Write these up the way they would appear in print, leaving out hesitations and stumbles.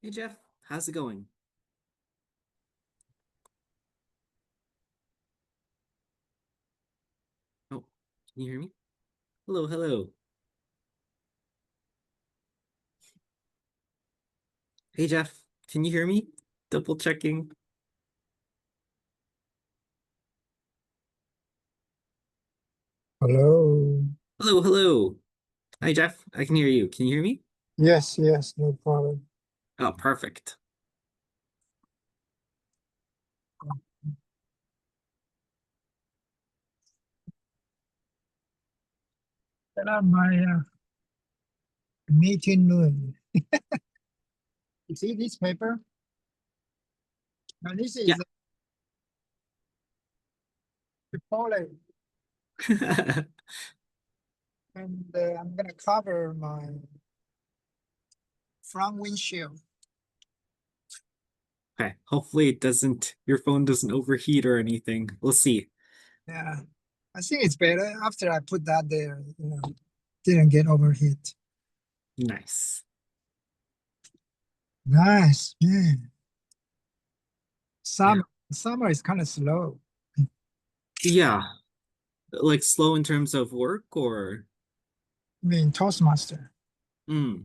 Hey Jeff, how's it going? Oh, can you hear me? Hello, hello. Hey Jeff, can you hear me? Double checking. Hello. Hello, hello. Hi Jeff, I can hear you. Can you hear me? Yes, yes, no problem. Oh, perfect. Set up my meeting room. You see this paper? Now this Yeah. is a report, and I'm gonna cover my front windshield. Okay, hopefully your phone doesn't overheat or anything. We'll see. Yeah, I think it's better after I put that there. Didn't get overheat. Nice. Nice, man. Yeah. Summer is kind of slow. Yeah, like slow in terms of work or I mean, Toastmaster. hmm.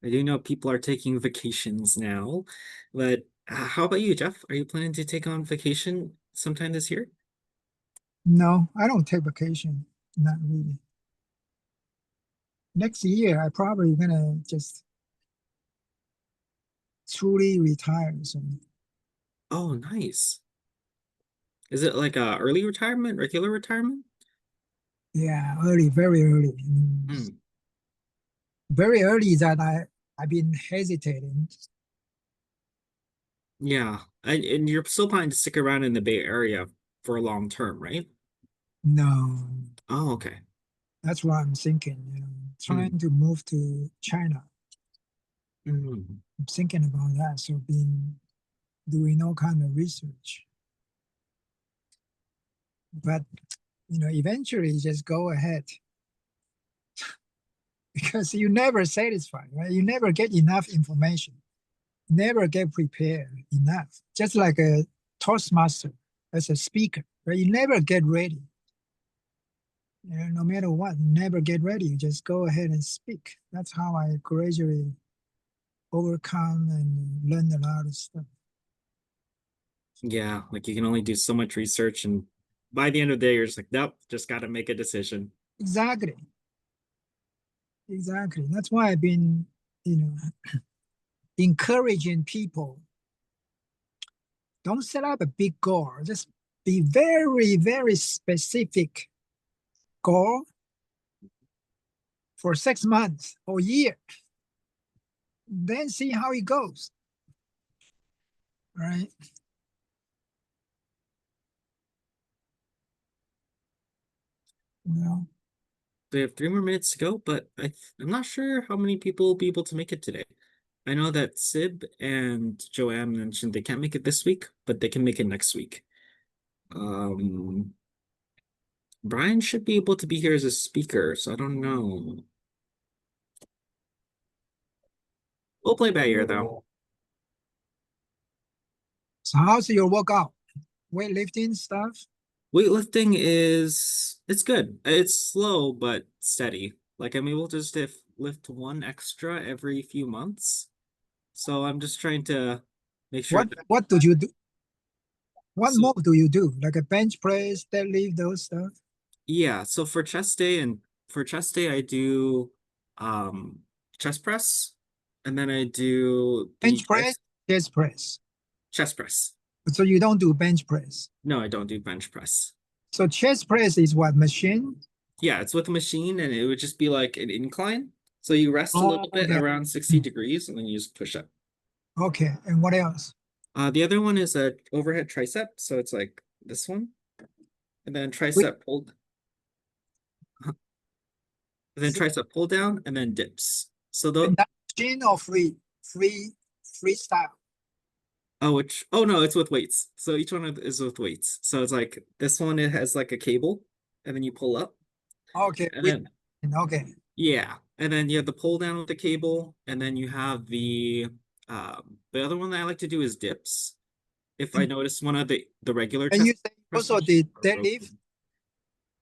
I do know people are taking vacations now, but how about you, Jeff? Are you planning to take on vacation sometime this year? No, I don't take vacation. Not really. Next year, I probably gonna just truly retire. So Oh, nice. Is it like a early retirement, regular retirement? yeah, early, very early. Hmm. Very early that I've been hesitating. Yeah. And you're still planning to stick around in the Bay Area for a long term, right? No, Oh, okay. that's what I'm thinking. Hmm. Trying to move to China. Hmm. I'm thinking about that. So been doing all kind of research. But eventually just go ahead because you never satisfied, right? You never get enough information, never get prepared enough. Just like a Toastmaster as a speaker, right? You never get ready. No matter what, never get ready. You just go ahead and speak. That's how I gradually overcome and learn a lot of stuff. Yeah, like you can only do so much research, and by the end of the day, you're just like, nope, just got to make a decision. Exactly. Exactly. That's why I've been, you know, encouraging people. Don't set up a big goal. Just be very, very specific goal for 6 months or year. Then see how it goes. Right. Well, We have 3 more minutes to go, but I'm not sure how many people will be able to make it today. I know that Sib and Joanne mentioned they can't make it this week, but they can make it next week. Um, Brian should be able to be here as a speaker, so I don't know. We'll play by ear though. so how's your workout? Weightlifting stuff? Weightlifting it's good. It's slow but steady. Like I'm able to just lift one extra every few months. So I'm just trying to make sure that What do you do? What so move do you do? Like a bench press, deadlift, those stuff? yeah, so for chest day I do um chest press and then I do the Bench press, chest press. chest press. So you don't do bench press. No, I don't do bench press. So chest press is what machine? Yeah, it's with a machine and it would just be like an incline. So you rest a Oh, little bit okay. around 60 degrees and then you just push up. Okay. And what else? The other one is a overhead tricep, so it's like this one, and then Wait, tricep pulled, and then tricep pull down, and then dips. So and the that machine or freestyle? oh no, it's with weights. So each one is with weights. So it's like this one, it has like a cable, and then you pull up, Okay. and then Okay. yeah, And then you have the pull down with the cable, and then you have the other one that I like to do is dips. If I And, notice one of the regular and you chest say also presses the are deadlift.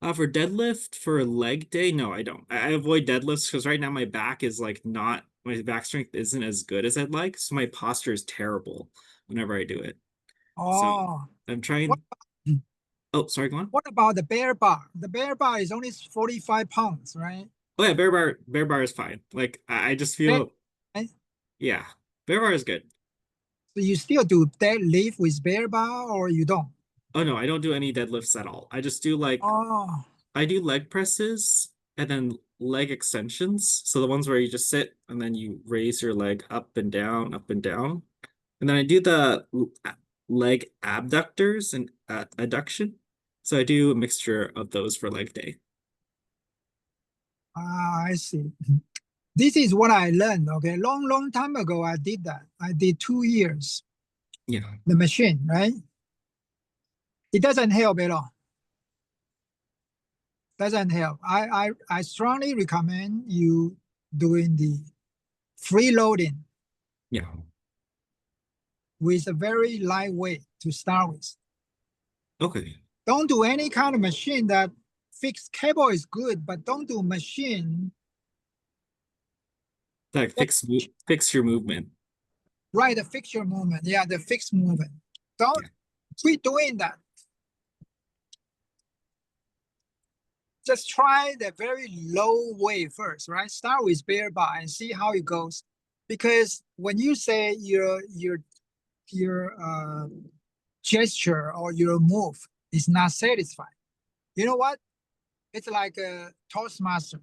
broken. For deadlift for leg day, no, I don't. I avoid deadlifts because right now my back is like not my back strength isn't as good as I'd like, so my posture is terrible whenever I do it. So Oh, I'm what trying. Oh, sorry, go on. what about the bear bar? The bear bar is only 45 pounds, right? Oh yeah, bear bar is fine. Like I just Bear, feel right? yeah, bear bar is good. So you still do deadlift with bear bar or you don't? Oh no, I don't do any deadlifts at all. I just do like Oh, I do leg presses and then leg extensions. So the ones where you just sit and then you raise your leg up and down, up and down. And then I do the leg abductors and adduction. So I do a mixture of those for leg day. I see. This is what I learned. Okay, long time ago, I did that. I did 2 years. Yeah. The machine, right? It doesn't help at all. Doesn't help. I strongly recommend you doing the free loading Yeah. with a very lightweight to start with. Okay. Don't do any kind of machine that fixed cable is good, but don't do machine Like that fix your movement. right the fixture movement. Yeah, the fixed movement. Don't Yeah. quit doing that. Just try the very low way first, right? Start with bare bar and see how it goes. Because when you say your gesture or your move is not satisfied, you know what? It's like a toastmaster.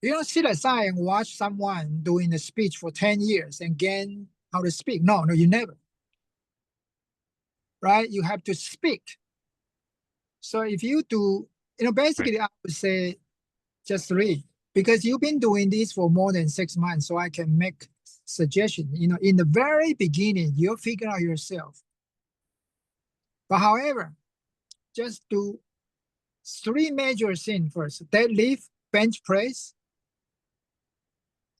You don't sit aside and watch someone doing a speech for 10 years and gain how to speak. No, you never. Right? You have to speak. So if you do, Right. basically I would say just three, because you've been doing this for more than 6 months, so I can make suggestion. In the very beginning, you'll figure out yourself. But however, just do three major things first: deadlift, bench press,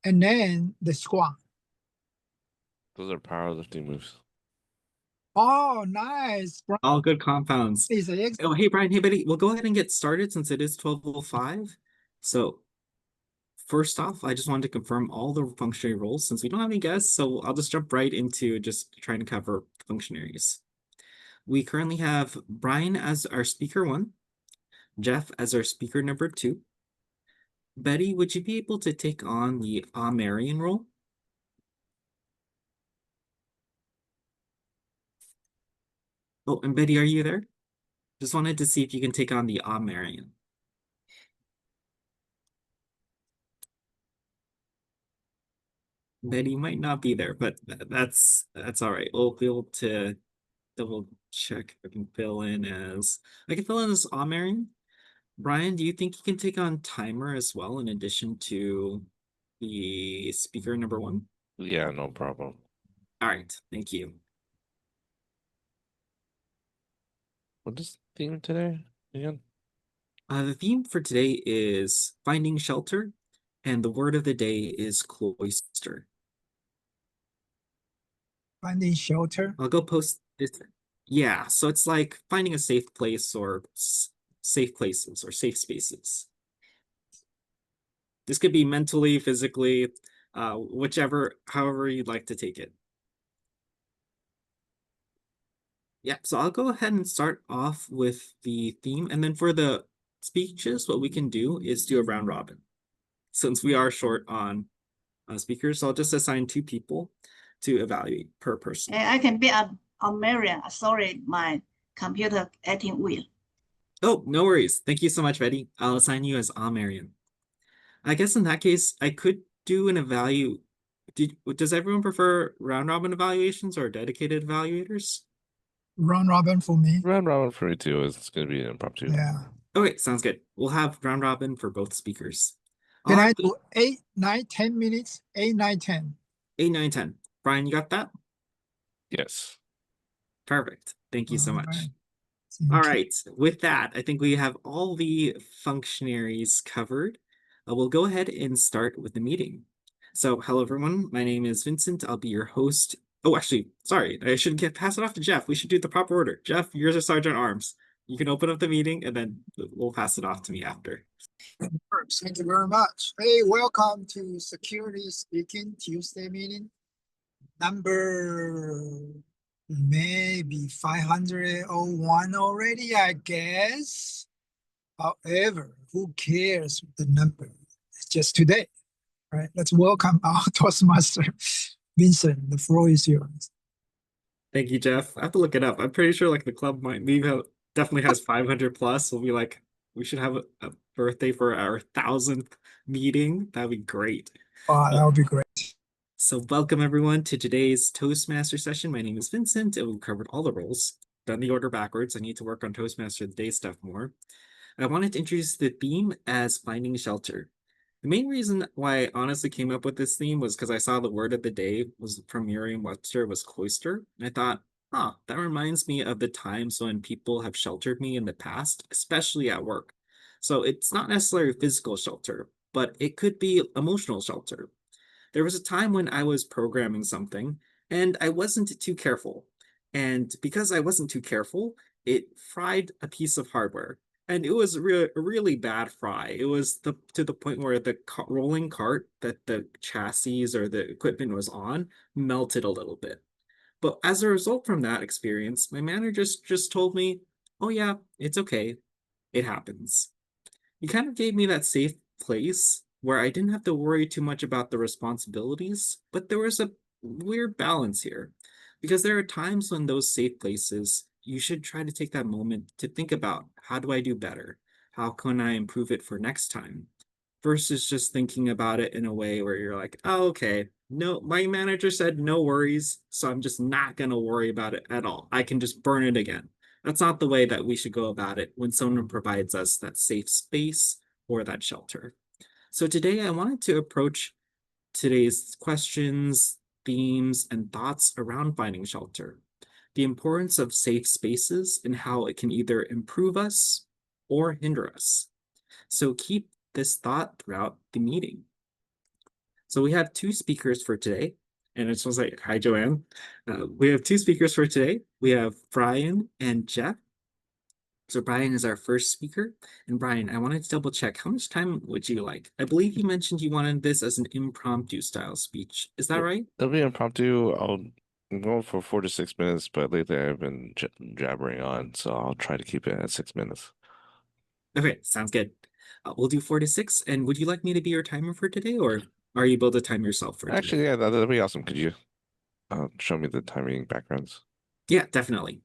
and then the squat. Those are powerlifting moves. Oh, nice. Brian All good compounds. is an Oh, hey Brian, hey buddy, we'll go ahead and get started since it is 12:05. So first off, I just wanted to confirm all the functionary roles since we don't have any guests, so I'll just jump right into just trying to cover functionaries. We currently have Brian as our speaker one, Jeff as our speaker number two. Betty, would you be able to take on the Marian role? Oh, and Betty, are you there? Just wanted to see if you can take on the Marian. Betty might not be there, but that's all right. We'll be able to double check if I can fill in as I can fill in as Marian. Brian, do you think you can take on timer as well in addition to the speaker number one? Yeah, no problem. All right, thank you. What is the theme today again? The theme for today is finding shelter, and the word of the day is cloister. finding shelter. I'll go post this. Yeah, so it's like finding a safe place or safe places or safe spaces. This could be mentally, physically, however you'd like to take it. Yeah, so I'll go ahead and start off with the theme. And then for the speeches, what we can do is do a round robin. Since we are short on speakers, so I'll just assign two people to evaluate per person. I can be on Marian. Sorry, my computer acting weird. Oh, no worries. Thank you so much, Betty. I'll assign you as Marion. I guess in that case, I could do an evaluate. Does everyone prefer round robin evaluations or dedicated evaluators? Round robin for me. Round robin for me too. It's going to be an impromptu. Yeah. Okay, sounds good. We'll have round robin for both speakers. All Can right, I do 8, 9, 10 minutes? 8, 9, 10. 8, 9, 10. Brian, you got that? Yes. Perfect. Thank you so All right. much. All Thank you. right, with that, I think we have all the functionaries covered. We'll go ahead and start with the meeting. So, hello everyone. My name is Vincent. I'll be your host. Oh, actually, sorry, I should pass it off to Jeff. We should do the proper order. Jeff, you're the Sergeant Arms. You can open up the meeting, and then we'll pass it off to me after. Thank you very much. Hey, welcome to Security Speaking Tuesday meeting. Number maybe 501 already, I guess. However, who cares the number? It's just today, right? Let's welcome our Toastmaster, Vincent. The floor is yours. Thank you, Jeff. I have to look it up. I'm pretty sure like the club might maybe definitely has 500 plus. We'll be like, we should have a birthday for our 1,000th meeting. That'd be great. That would be great. So welcome everyone to today's Toastmaster session. My name is Vincent, and we've covered all the roles. Done the order backwards. I need to work on Toastmaster of the Day stuff more. I wanted to introduce the theme as finding shelter. The main reason why I honestly came up with this theme was because I saw the word of the day was from Merriam-Webster was cloister. And I thought, that reminds me of the times when people have sheltered me in the past, especially at work. So it's not necessarily physical shelter, but it could be emotional shelter. There was a time when I was programming something and I wasn't too careful. And because I wasn't too careful, it fried a piece of hardware. And it was a really bad fry. It was to the point where the rolling cart that the chassis or the equipment was on melted a little bit. But as a result from that experience, my manager just told me, oh yeah, it's okay. It happens. He kind of gave me that safe place where I didn't have to worry too much about the responsibilities, but there was a weird balance here. Because there are times when those safe places, you should try to take that moment to think about how do I do better? How can I improve it for next time? Versus just thinking about it in a way where you're like, oh, okay, no, my manager said no worries, so I'm just not going to worry about it at all. I can just burn it again. That's not the way that we should go about it when someone provides us that safe space or that shelter. So today I wanted to approach today's questions, themes, and thoughts around finding shelter, the importance of safe spaces and how it can either improve us or hinder us. So keep this thought throughout the meeting. So we have two speakers for today, and it's just like, hi, Joanne. We have two speakers for today. We have Brian and Jeff. So Brian is our first speaker. And Brian, I wanted to double check, how much time would you like? I believe you mentioned you wanted this as an impromptu style speech. Is that right? It'll be impromptu. I'll go for 4 to 6 minutes, but lately I've been jabbering on, so I'll try to keep it at 6 minutes. Okay, sounds good. We'll do 4 to 6. And would you like me to be your timer for today, or are you able to time yourself for today? Actually, yeah, that'd be awesome. Could you show me the timing backgrounds? Yeah, definitely.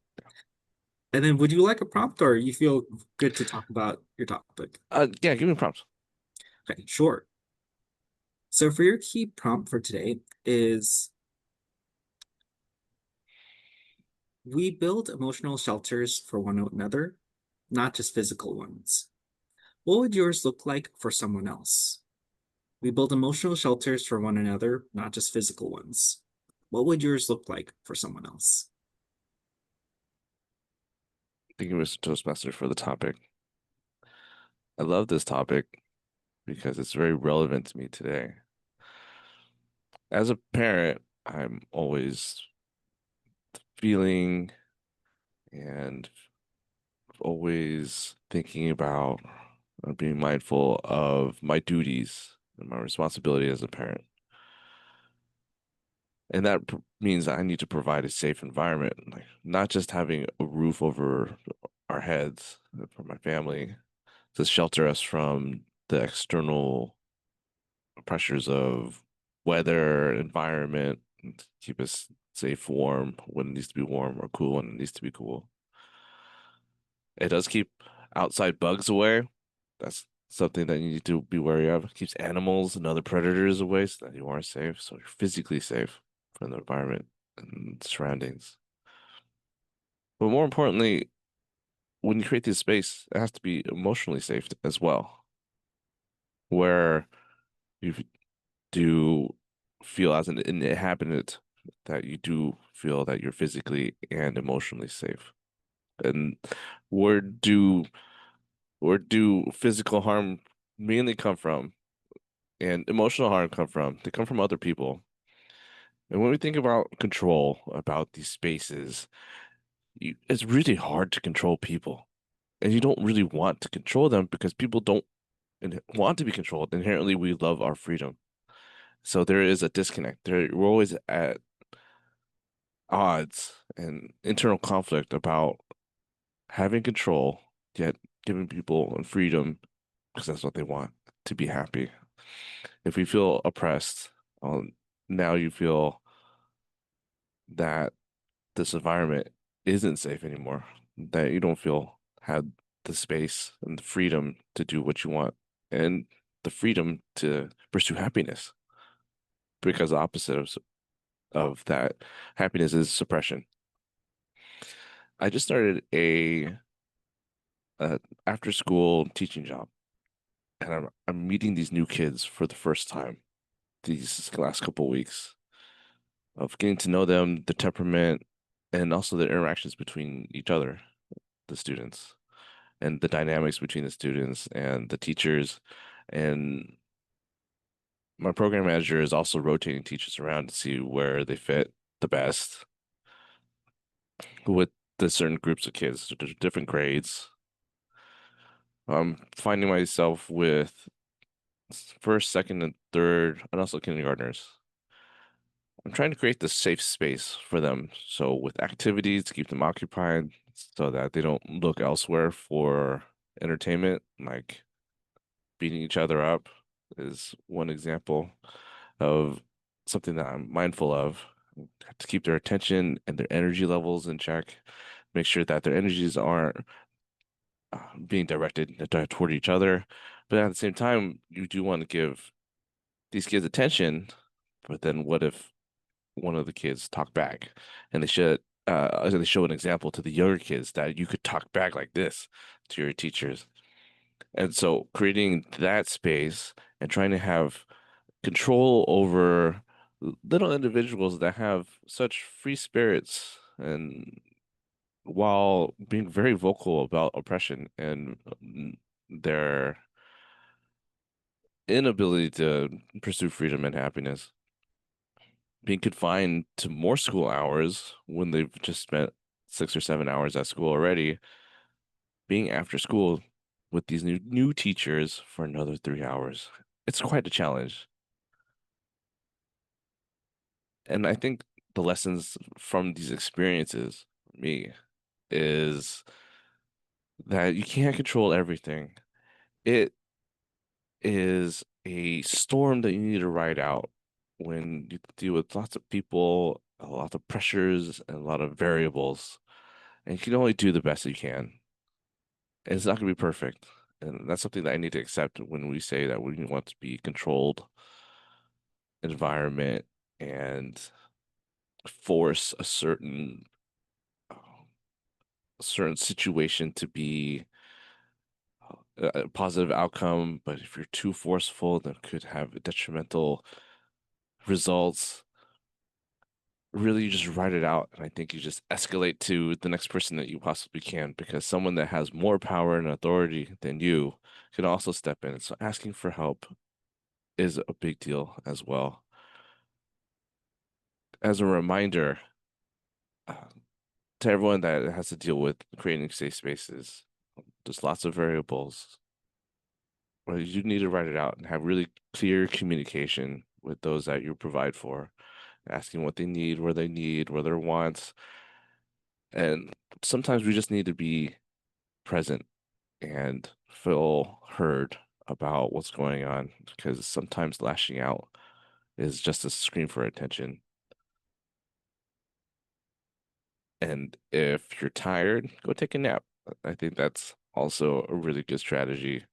And then would you like a prompt, or you feel good to talk about your topic? Yeah, give me prompts. Okay, sure. So for your key prompt for today is we build emotional shelters for one another, not just physical ones. What would yours look like for someone else? We build emotional shelters for one another, not just physical ones. What would yours look like for someone else? Thank you, Mr. Toastmaster, for the topic. I love this topic because it's very relevant to me today. As a parent, I'm always feeling and always thinking about being mindful of my duties and my responsibility as a parent. And that means I need to provide a safe environment, like not just having a roof over our heads for my family to shelter us from the external pressures of weather, environment, and to keep us safe, warm when it needs to be warm, or cool when it needs to be cool. It does keep outside bugs away. That's something that you need to be wary of. It keeps animals and other predators away so that you are safe, so you're physically safe from the environment and surroundings. But more importantly, when you create this space, it has to be emotionally safe as well, where you do feel as an inhabitant that you do feel that you're physically and emotionally safe. And where do where do physical harm mainly come from? and emotional harm come from? They come from other people. And when we think about control, about these spaces, it's really hard to control people. And you don't really want to control them because people don't want to be controlled. Inherently, we love our freedom. So there is a disconnect. We're always at odds and internal conflict about having control, yet giving people freedom because that's what they want to be happy. If we feel oppressed, now you feel that this environment isn't safe anymore, that you don't feel have the space and the freedom to do what you want and the freedom to pursue happiness because the opposite of that happiness is suppression. I just started a after school teaching job and I'm meeting these new kids for the first time these last couple weeks of getting to know them, the temperament, and also the interactions between each other, the students, and the dynamics between the students and the teachers. And my program manager is also rotating teachers around to see where they fit the best with the certain groups of kids. So there's different grades. I'm finding myself with first, second, and third, and also kindergartners. I'm trying to create this safe space for them. So with activities to keep them occupied so that they don't look elsewhere for entertainment, like beating each other up is one example of something that I'm mindful of to keep their attention and their energy levels in check, make sure that their energies aren't being directed toward each other. But at the same time, you do want to give these kids attention, but then what if one of the kids talk back and they show an example to the younger kids that you could talk back like this to your teachers. And so creating that space and trying to have control over little individuals that have such free spirits and while being very vocal about oppression and their inability to pursue freedom and happiness, being confined to more school hours when they've just spent 6 or 7 hours at school already, being after school with these new teachers for another 3 hours. It's quite a challenge. And I think the lessons from these experiences for me is that you can't control everything. It is a storm that you need to ride out when you deal with lots of people, a lot of pressures, and a lot of variables. And you can only do the best you can. And it's not going to be perfect. And that's something that I need to accept when we say that we want to be controlled environment and force a certain situation to be a positive outcome, but if you're too forceful, then could have detrimental results. Really, you just write it out, and I think you just escalate to the next person that you possibly can, because someone that has more power and authority than you can also step in. So asking for help is a big deal as well. As a reminder, uh, to everyone that has to deal with creating safe spaces, there's lots of variables. Well, you need to write it out and have really clear communication with those that you provide for, asking what they need, where their wants. And sometimes we just need to be present and feel heard about what's going on because sometimes lashing out is just a scream for attention. And if you're tired, go take a nap. I think that's also a really good strategy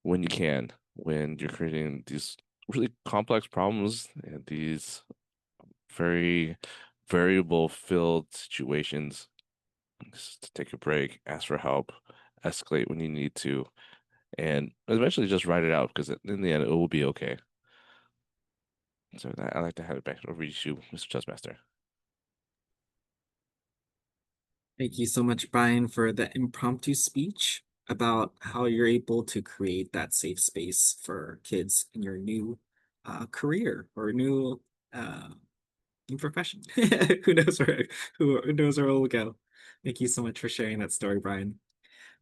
when you can, when you're creating these really complex problems and these very variable filled situations. Just to take a break, ask for help, escalate when you need to, and eventually just write it out because in the end, it will be okay. So I like to have it back over to you, Mr. Chessmaster. Thank you so much, Brian, for the impromptu speech. about how you're able to create that safe space for kids in your new career or uh, new profession. Who knows who knows where we'll go. Thank you so much for sharing that story, Brian.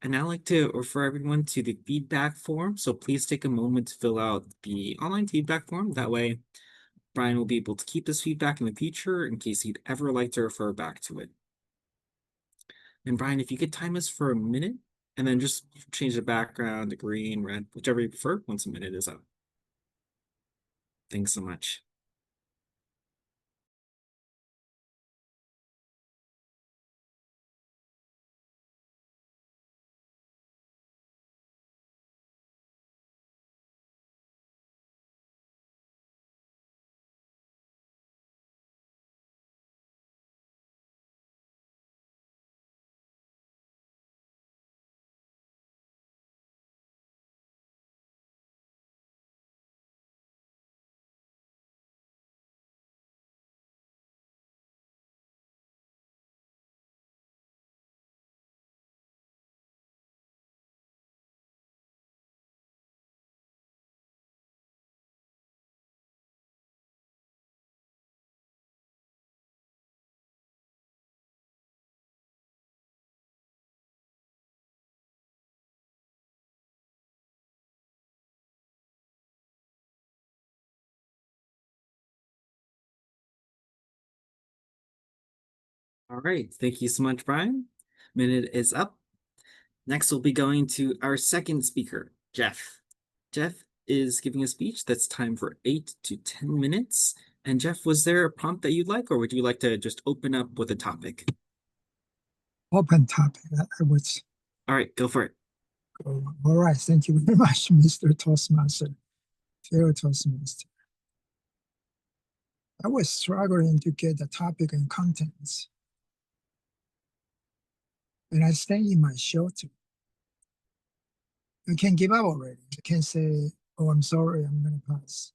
And now I'd like to refer everyone to the feedback form. So please take a moment to fill out the online feedback form. That way, Brian will be able to keep this feedback in the future in case he'd ever like to refer back to it. And Brian, if you could time us for a minute and then just change the background to green, red, whichever you prefer, once a minute is up. Thanks so much. All right, thank you so much, Brian. Minute is up. Next, we'll be going to our second speaker, Jeff. Jeff is giving a speech that's timed for 8 to 10 minutes. And Jeff, was there a prompt that you'd like, or would you like to just open up with a topic? Open topic. I would All right, go for it. go. All right. Thank you very much, Mr. Toastmaster. Fellow Toastmaster. I was struggling to get the topic and contents. And I stay in my shelter. I can't give up already. I can't say, oh, I'm sorry, I'm going to pass.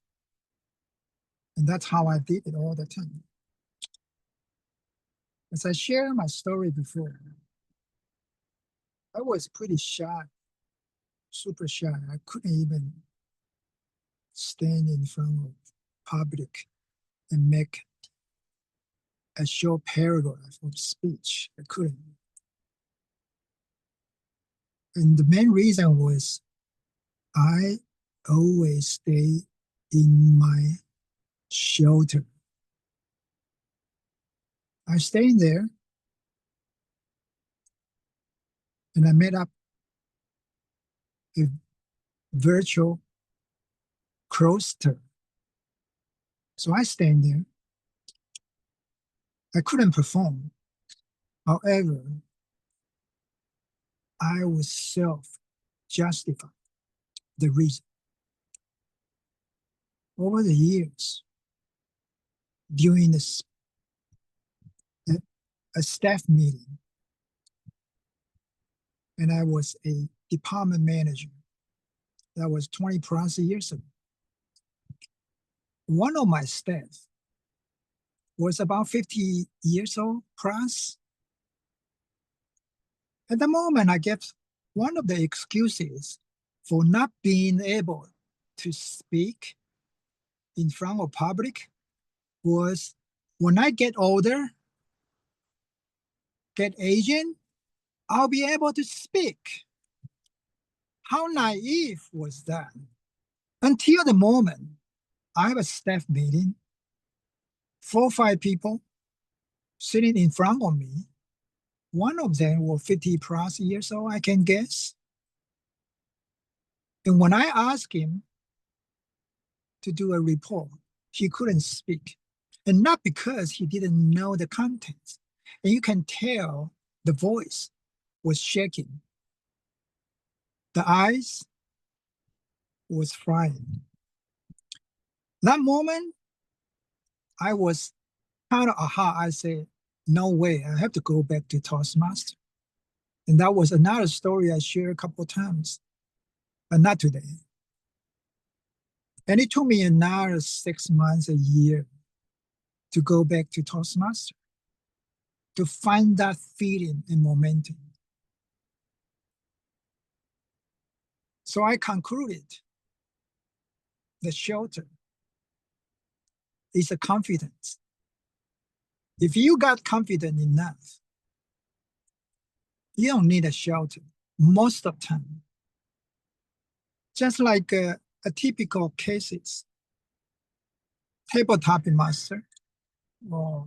And that's how I did it all the time. As I shared my story before, I was pretty shy, super shy. I couldn't even stand in front of public and make a short paragraph of speech. I couldn't. And the main reason was I always stay in my shelter. I stay in there and I made up a virtual cloister. So I stand there. I couldn't perform. However, I was self-justify the reason. Over the years, during a staff meeting, and I was a department manager. That was 20 plus years ago. One of my staff was about 50 years old plus. At the moment, I guess one of the excuses for not being able to speak in front of public was when I get older, get aging, I'll be able to speak. How naive was that? Until the moment I have a staff meeting, 4 or 5 people sitting in front of me. One of them was 50 plus years old, I can guess. And when I asked him to do a report, he couldn't speak. And not because he didn't know the contents. And you can tell the voice was shaking. The eyes was flying. That moment, I was kind of aha. I said, no way, I have to go back to Toastmaster. And that was another story I shared a couple of times, but not today. And it took me another 6 months, a year to go back to Toastmaster, to find that feeling and momentum. So I concluded the shelter is a confidence. If you got confident enough, you don't need a shelter most of the time. Just like a typical cases, table topic master, or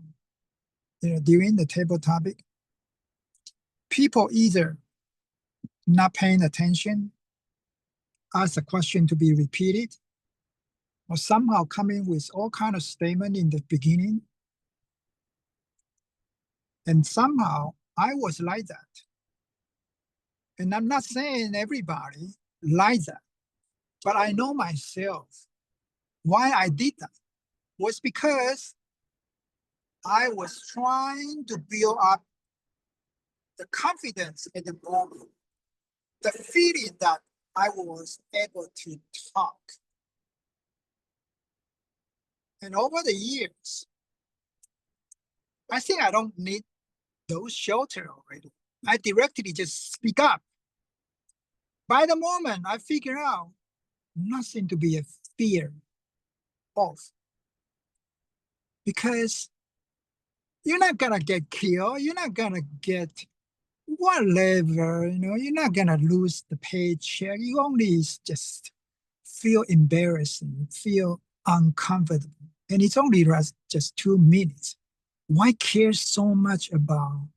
during the table topic, people either not paying attention, ask a question to be repeated, or somehow coming with all kind of statement in the beginning. And somehow I was like that. And I'm not saying everybody like that, but I know myself. Why I did that was because I was trying to build up the confidence at the moment, the feeling that I was able to talk. And over the years, I think I don't need those shelter already. I directly just speak up. By the moment I figure out nothing to be a fear of, because you're not gonna get killed, you're not gonna get whatever, you're not gonna lose the paycheck. You only just feel embarrassing, feel uncomfortable. And it's only just 2 minutes. Why care so much about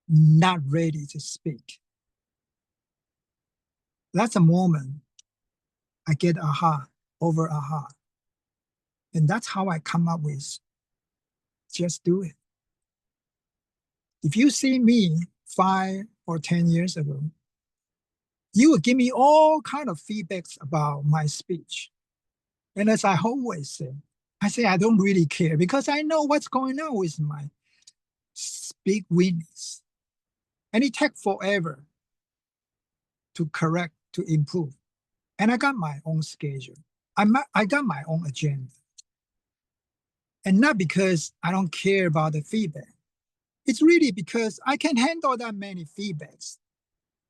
not ready to speak? That's a moment I get aha over aha. And that's how I come up with just do it. If you see me 5 or 10 years ago, you would give me all kind of feedbacks about my speech. And as I always say, I don't really care because I know what's going on with my speak weakness. And it takes forever to correct, to improve. And I got my own schedule. I got my own agenda. And not because I don't care about the feedback. It's really because I can handle that many feedbacks.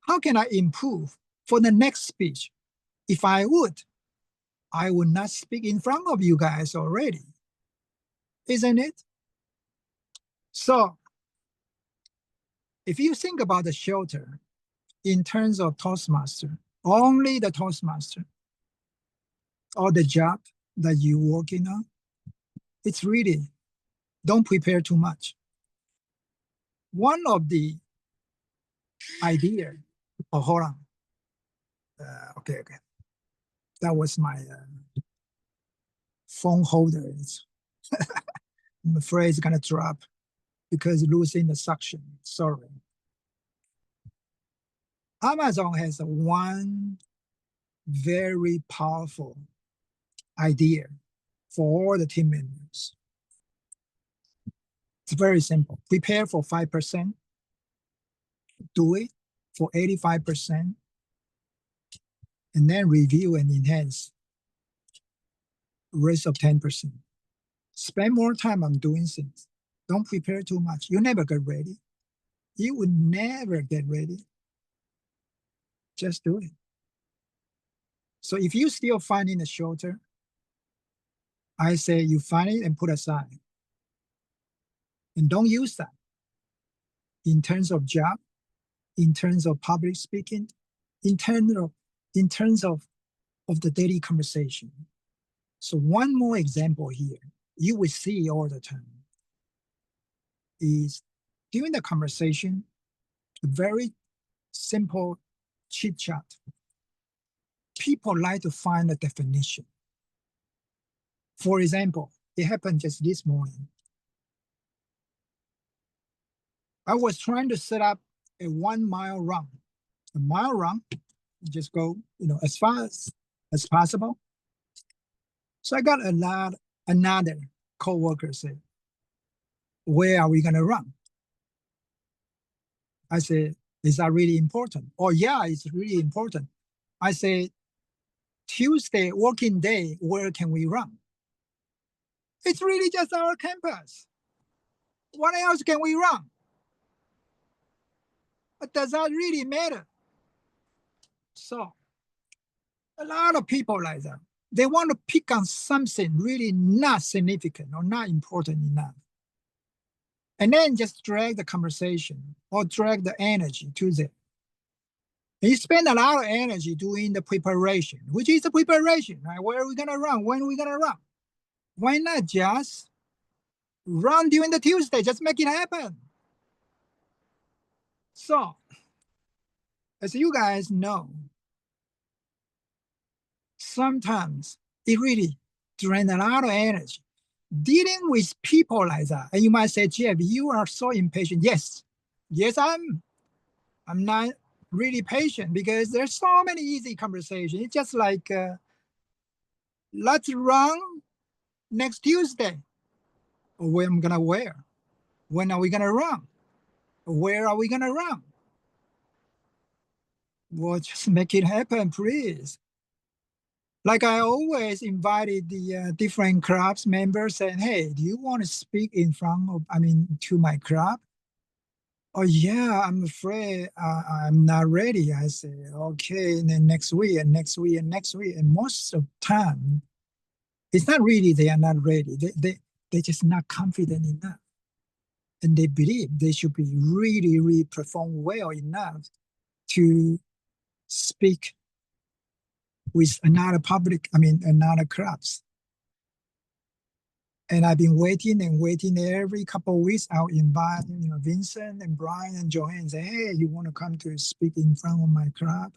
How can I improve for the next speech? If I would not speak in front of you guys already. Isn't it? So if you think about the shelter in terms of Toastmaster, only the Toastmaster or the job that you're working on, it's really don't prepare too much. One of the idea, oh, hold on. Okay. That was my phone holder. I'm afraid it's gonna drop because losing the suction. Sorry. Amazon has one very powerful idea for all the team members. It's very simple. Prepare for 5%, do it for 85%, and then review and enhance rest of 10%. Spend more time on doing things. Don't prepare too much. You never get ready. You would never get ready. Just do it. So if you still finding a shelter, I say you find it and put aside. And don't use that in terms of job, in terms of public speaking, in terms of the daily conversation. So one more example here, you will see all the time, is during the conversation, a very simple chit chat. People like to find a definition. For example, it happened just this morning. I was trying to set up a 1 mile run. A mile run, you just go, as fast as possible. So I got another co-worker said, where are we gonna run? I said, is that really important? Oh yeah, it's really important. I said, Tuesday working day, where can we run? It's really just our campus. What else can we run? But does that really matter? So a lot of people like that. They want to pick on something really not significant or not important enough. And then just drag the conversation or drag the energy to them. And you spend a lot of energy doing the preparation, which is the preparation, right? Where are we gonna run? When are we gonna run? Why not just run during the Tuesday? Just make it happen. So, as you guys know, sometimes it really drains a lot of energy. Dealing with people like that, and you might say, Jeff, you are so impatient. Yes, I'm not really patient because there's so many easy conversations. It's just like, let's run next Tuesday. Where I'm gonna wear? When are we gonna run? Where are we gonna run? Well, just make it happen, please. Like I always invited the different clubs members saying, hey, do you want to speak in front of, to my club? Oh yeah, I'm afraid I'm not ready. I say, okay, and then next week and next week and next week. And most of the time, it's not really they are not ready. They're just not confident enough. And they believe they should be really, really perform well enough to speak with another another clubs. And I've been waiting and waiting every couple of weeks. I'll invite, Vincent and Brian and Joanne and say, hey, you want to come to speak in front of my club?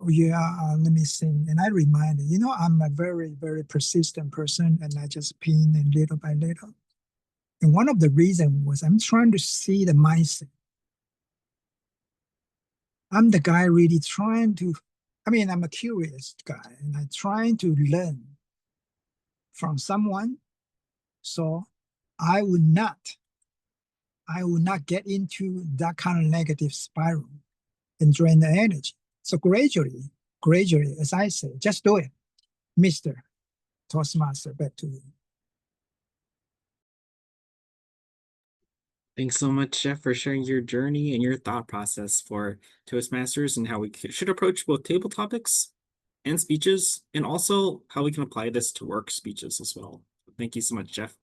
Oh, yeah, let me sing. And I remind them, I'm a very, very persistent person and I just pin and little by little. And one of the reasons was I'm trying to see the mindset. I'm the guy really trying to, I'm a curious guy and I'm trying to learn from someone. So I would not get into that kind of negative spiral and drain the energy. So gradually, as I say, just do it. Mr. Toastmaster, back to you. Thanks so much, Jeff, for sharing your journey and your thought process for Toastmasters and how we should approach both table topics and speeches, and also how we can apply this to work speeches as well. Thank you so much, Jeff.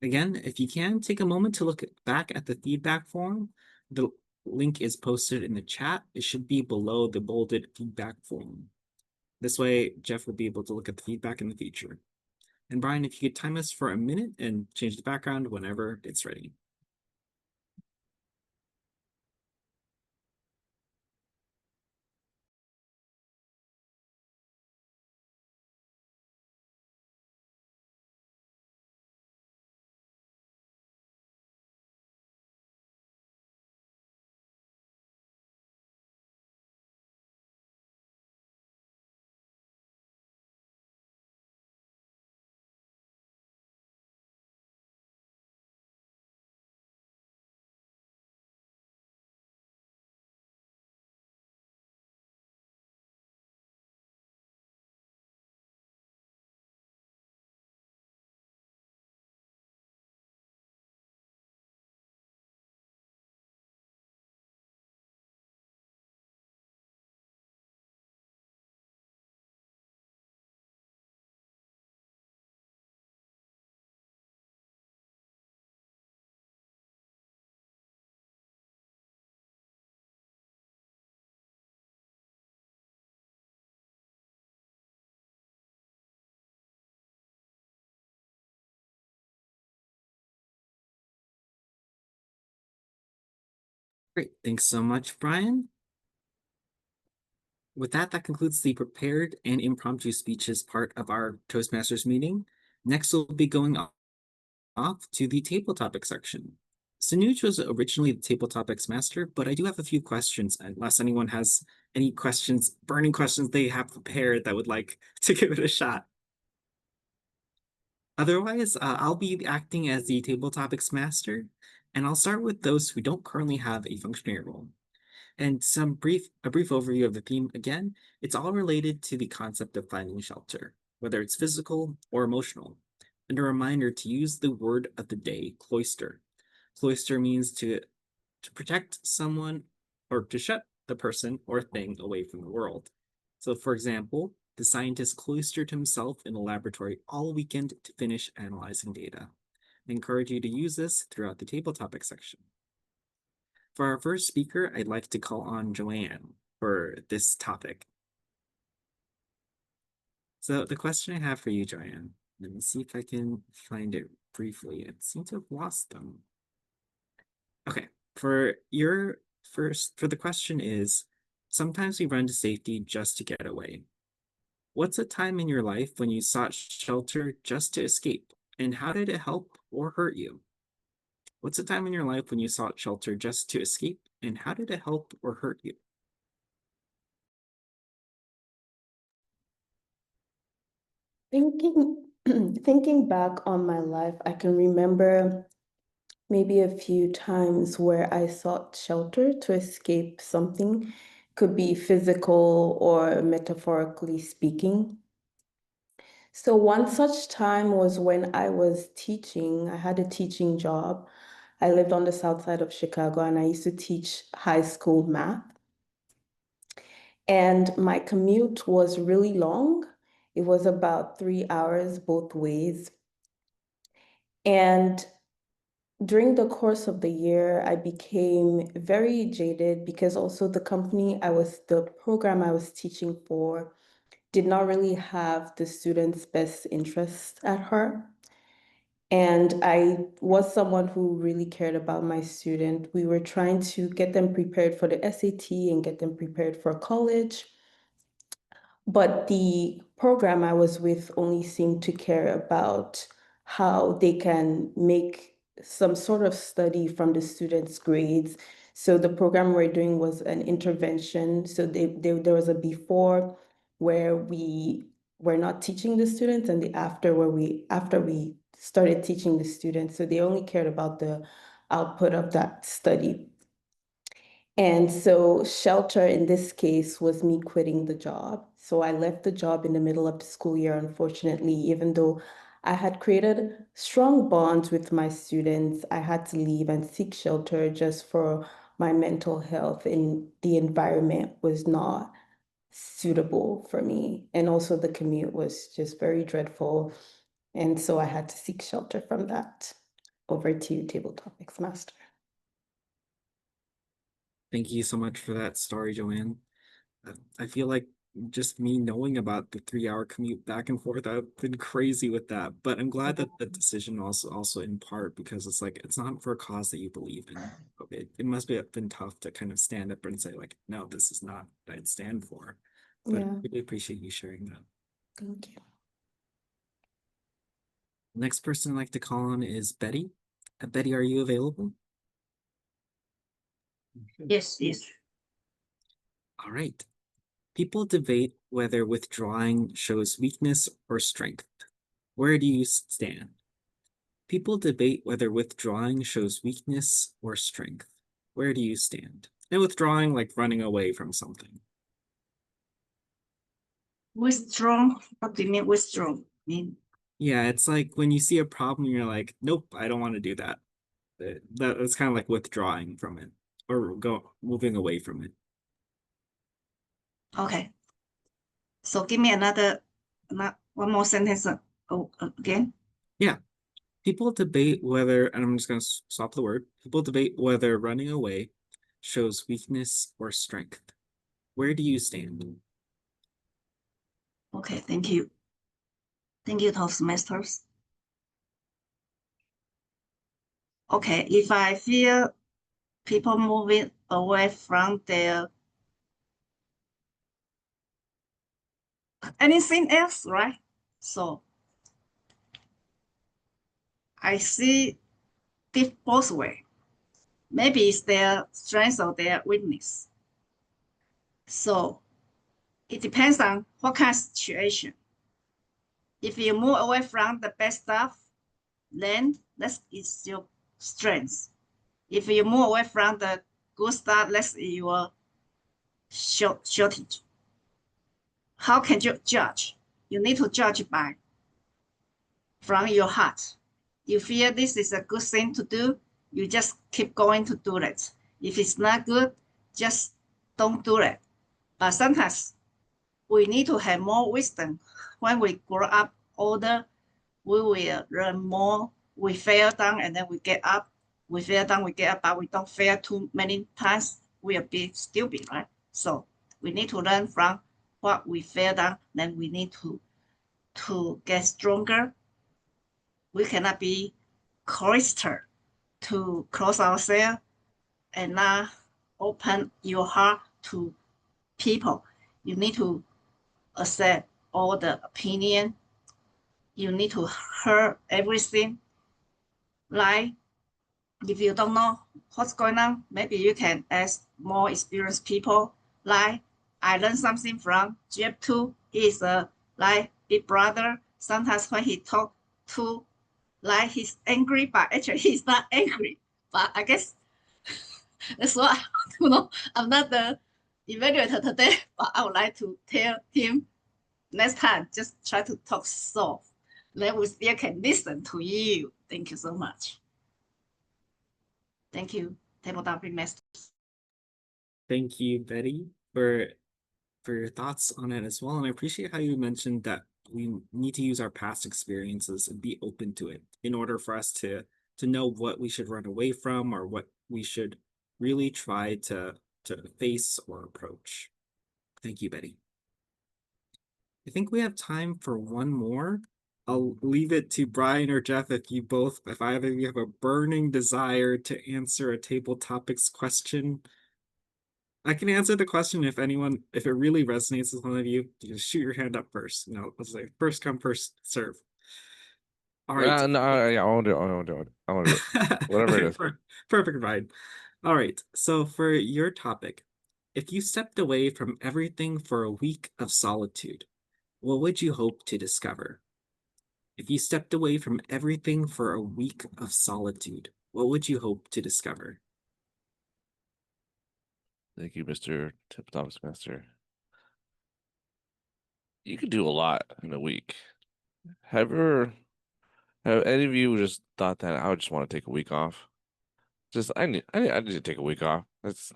Again, if you can, take a moment to look back at the feedback form. The link is posted in the chat. It should be below the bolded feedback form. This way, Jeff will be able to look at the feedback in the future. And Brian, if you could time us for a minute and change the background whenever it's ready. Great, thanks so much, Brian. With that, that concludes the prepared and impromptu speeches part of our Toastmasters meeting. Next, we'll be going off to the table topic section. Sanuj was originally the table topics master, but I do have a few questions, unless anyone has any questions, burning questions they have prepared that would like to give it a shot. Otherwise, I'll be acting as the table topics master, and I'll start with those who don't currently have a functionary role. And a brief overview of the theme again, it's all related to the concept of finding shelter, whether it's physical or emotional. And a reminder to use the word of the day, cloister. Cloister means to protect someone or to shut the person or thing away from the world. So, for example, the scientist cloistered himself in a laboratory all weekend to finish analyzing data. I encourage you to use this throughout the table topic section. For our first speaker, I'd like to call on Joanne for this topic. So the question I have for you, Joanne, let me see if I can find it briefly. It seems to have lost them. Okay, for the question is, sometimes we run to safety just to get away. What's a time in your life when you sought shelter just to escape, and how did it help or hurt you? What's a time in your life when you sought shelter just to escape, and how did it help or hurt you? Thinking thinking back on my life, I can remember maybe a few times where I sought shelter to escape something, could be physical or metaphorically speaking. So one such time was when I was teaching. I had a teaching job. I lived on the south side of Chicago and I used to teach high school math. And my commute was really long. It was about 3 hours both ways. And during the course of the year, I became very jaded because also the program I was teaching for did not really have the students' best interest at heart. And I was someone who really cared about my student. We were trying to get them prepared for the SAT and get them prepared for college. But the program I was with only seemed to care about how they can make some sort of study from the students' grades. So the program we're doing was an intervention. So there was a before where we were not teaching the students and the after after we started teaching the students. So they only cared about the output of that study. And so shelter in this case was me quitting the job. So I left the job in the middle of the school year, unfortunately, even though I had created strong bonds with my students, I had to leave and seek shelter just for my mental health, and the environment was not suitable for me. And also the commute was just very dreadful. And so I had to seek shelter from that. Over to you, Table Topics Master. Thank you so much for that story, Joanne. I feel like just me knowing about the 3 hour commute back and forth, I've been crazy with that. But I'm glad that the decision also in part because it's like it's not for a cause that you believe in. It must be been tough to kind of stand up and say like, no, this is not what I'd stand for. But I Yeah, really appreciate you sharing that. thank you. Next person I'd like to call on is Betty. Betty, are you available? Yes, yes. All right. People debate whether withdrawing shows weakness or strength. Where do you stand? People debate whether withdrawing shows weakness or strength. Where do you stand? And withdrawing, like running away from something. Withdraw. What do you mean withdraw? Yeah, it's like when you see a problem, you're like, nope, I don't want to do that. That's kind of like withdrawing from it or moving away from it. Okay. So give me one more sentence again. Yeah. People debate whether, and I'm just going to swap the word. People debate whether running away shows weakness or strength. Where do you stand? Okay, thank you. Thank you, Toastmasters. Okay, if I feel people moving away from their anything else, right? So I see it both way. Maybe it's their strength or their weakness. So it depends on what kind of situation. If you move away from the best stuff, then that's is your strength. If you move away from the good stuff, that's your shortage. How can you judge? You need to judge from your heart. You feel this is a good thing to do, you just keep going to do it. If it's not good, just don't do it. But sometimes we need to have more wisdom. When we grow up older, we will learn more. We fail down and then we get up. We fail down, we get up, but we don't fail too many times. We'll be stupid, right? So we need to learn from what we fail down. Then we need to get stronger. We cannot be cloistered to close ourselves and not open your heart to people. You need to accept all the opinion. You need to hear everything. Like if you don't know what's going on, maybe you can ask more experienced people. Like I learned something from Jeff too. He is a like big brother. Sometimes when he talk to like he's angry, but actually he's not angry. But I guess that's what I don't know. I'm not the evaluator today, but I would like to tell him next time just try to talk soft. Then we still can listen to you. Thank you so much. Thank you, Table Topic Masters. Thank you, Betty, for your thoughts on it as well. And I appreciate how you mentioned that we need to use our past experiences and be open to it in order for us to know what we should run away from or what we should really try to face or approach. Thank you, Betty. I think we have time for one more. I'll leave it to Brian or Jeff if either of you have a burning desire to answer a table topics question. I can answer the question if it really resonates with one of you, you just shoot your hand up first. Let's say first come, first serve. All right. No, yeah, I won't do it. I won't do it. I won't do it. Whatever it is. Perfect, Brian. All right. So for your topic, if you stepped away from everything for a week of solitude, what would you hope to discover? If you stepped away from everything for a week of solitude, what would you hope to discover? Thank you, Mr. Tip Tops Master. You could do a lot in a week. Have any of you just thought that I would just want to take a week off? I need to take a week off. That's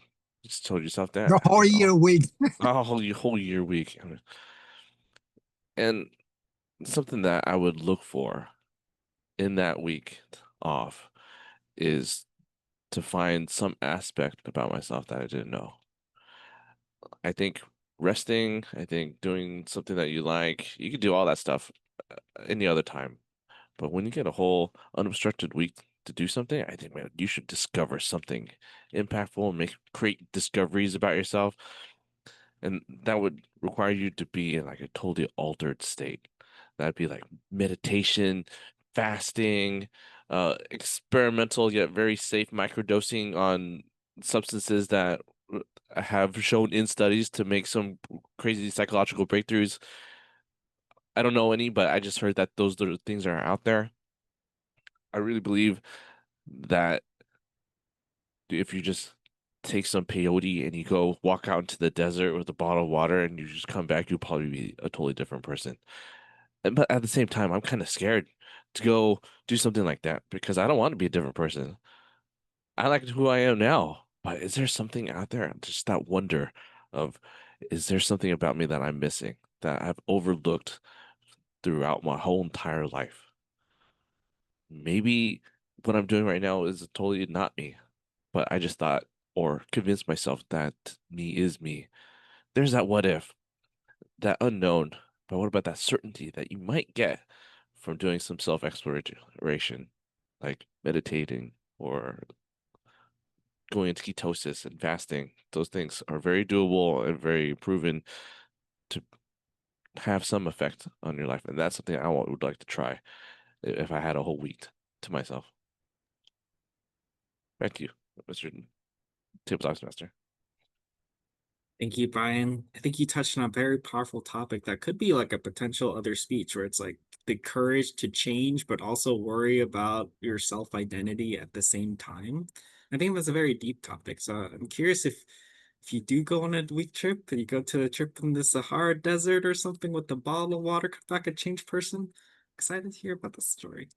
just told yourself that. The whole year week. A whole year week. And something that I would look for in that week off is to find some aspect about myself that I didn't know. I think resting, I think doing something that you like, you can do all that stuff any other time. But when you get a whole unobstructed week to do something, I think, man, you should discover something impactful and create discoveries about yourself. And that would require you to be in like a totally altered state. That'd be like meditation, fasting, experimental yet very safe microdosing on substances that have shown in studies to make some crazy psychological breakthroughs. I don't know any, but I just heard that those things are out there. I really believe that if you just take some peyote and you go walk out into the desert with a bottle of water and you just come back, you'll probably be a totally different person. But at the same time, I'm kind of scared to go do something like that because I don't want to be a different person. I like who I am now, but is there something out there? Just that wonder of, is there something about me that I'm missing that I've overlooked throughout my whole entire life? Maybe what I'm doing right now is totally not me, but I just thought or convinced myself that me is me. There's that what if, that unknown, but what about that certainty that you might get from doing some self-exploration, like meditating or going into ketosis and fasting? Those things are very doable and very proven to have some effect on your life. And that's something I would like to try if I had a whole week to myself. Back to you, Mr. Tabletop Master. Thank you, Brian. I think you touched on a very powerful topic that could be like a potential other speech where it's like the courage to change, but also worry about your self-identity at the same time. I think that's a very deep topic. So I'm curious if you do go on a week trip and you go to a trip in the Sahara Desert or something with a bottle of water, come back a changed person. Excited to hear about the story.